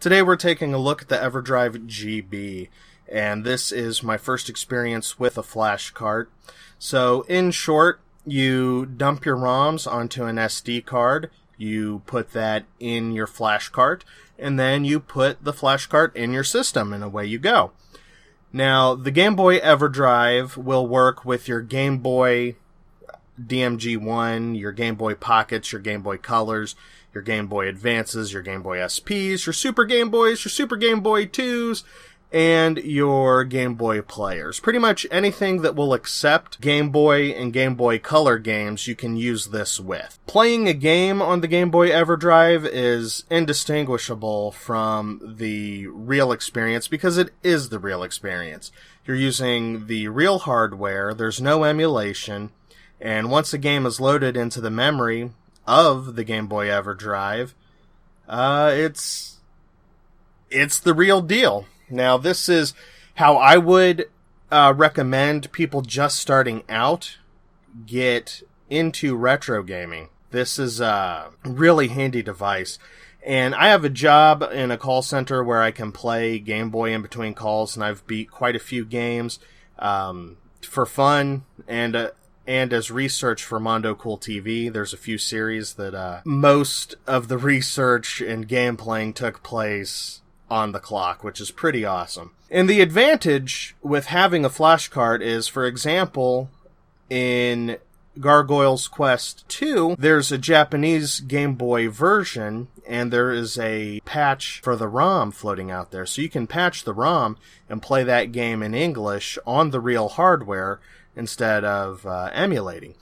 Today we're taking a look at the Everdrive GB, and this is my first experience with a flash cart. So in short, you dump your ROMs onto an SD card, you put that in your flash cart, and then you put the flash cart in your system, and away you go. Now, the Game Boy Everdrive will work with your Game Boy DMG1, your Game Boy Pockets, your Game Boy Colors, your Game Boy Advances, your Game Boy SPs, your Super Game Boys, your Super Game Boy 2s, and your Game Boy players. Pretty much anything that will accept Game Boy and Game Boy Color games you can use this with. Playing a game on the Game Boy Everdrive is indistinguishable from the real experience because it is the real experience. You're using the real hardware, there's no emulation, and once a game is loaded into the memory of the Game Boy Everdrive, it's the real deal. Now, this is how I would recommend people just starting out get into retro gaming. This is a really handy device. And I have a job in a call center where I can play Game Boy in between calls, and I've beat quite a few games for fun and as research for Mondo Cool TV. There's a few series that most of the research and game playing took place on the clock, which is pretty awesome. And the advantage with having a flash card is, for example, in Gargoyle's Quest 2, there's a Japanese Game Boy version, and there is a patch for the ROM floating out there. So you can patch the ROM and play that game in English on the real hardware instead of emulating.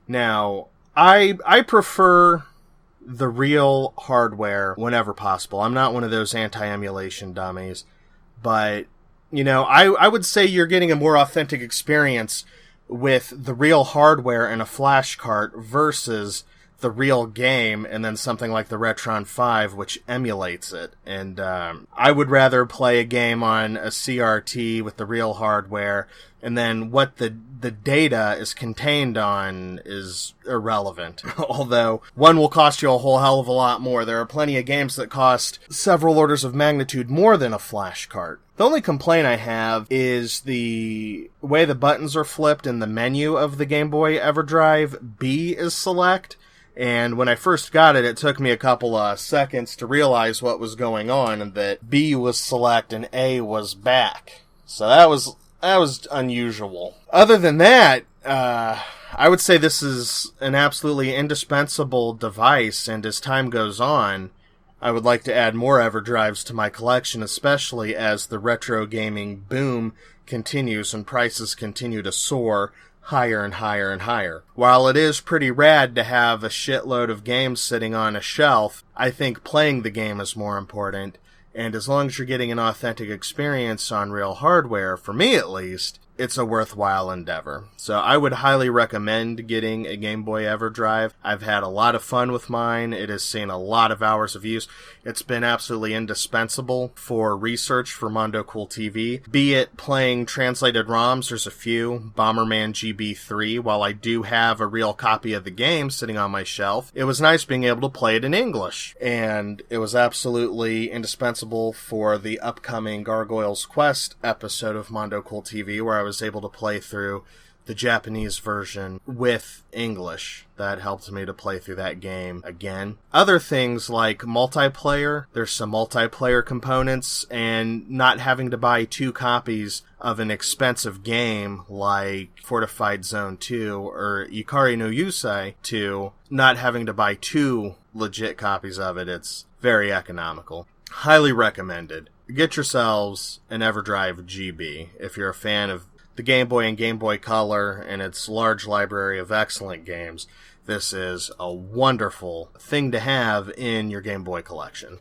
Now, I prefer the real hardware whenever possible. I'm not one of those anti-emulation dummies, but, you know, I would say you're getting a more authentic experience with the real hardware in a flash cart versus the real game and then something like the Retron 5, which emulates it. And I would rather play a game on a CRT with the real hardware, and then what the data is contained on is irrelevant. Although, one will cost you a whole hell of a lot more. There are plenty of games that cost several orders of magnitude more than a flash cart. The only complaint I have is the way the buttons are flipped in the menu of the Game Boy Everdrive. B is select, and when I first got it, it took me a couple of seconds to realize what was going on, and that B was select and A was back. So that was unusual. Other than that, I would say this is an absolutely indispensable device, and as time goes on, I would like to add more Everdrives to my collection, especially as the retro gaming boom continues and prices continue to soar higher and higher and higher. While it is pretty rad to have a shitload of games sitting on a shelf, I think playing the game is more important. And as long as you're getting an authentic experience on real hardware, for me at least, it's a worthwhile endeavor. So I would highly recommend getting a Game Boy Everdrive. I've had a lot of fun with mine. It has seen a lot of hours of use. It's been absolutely indispensable for research for Mondo Cool TV. Be it playing translated ROMs, there's a few. Bomberman GB3, while I do have a real copy of the game sitting on my shelf, it was nice being able to play it in English. And it was absolutely indispensable for the upcoming Gargoyle's Quest episode of Mondo Cool TV, where I was able to play through the Japanese version with English. That helped me to play through that game again. Other things like multiplayer, there's some multiplayer components, and not having to buy 2 copies of an expensive game like Fortified Zone 2 or Ikari no Yusei 2, not having to buy 2 legit copies of it, it's very economical. Highly recommended. Get yourselves an Everdrive GB if you're a fan of the Game Boy and Game Boy Color and its large library of excellent games. This is a wonderful thing to have in your Game Boy collection.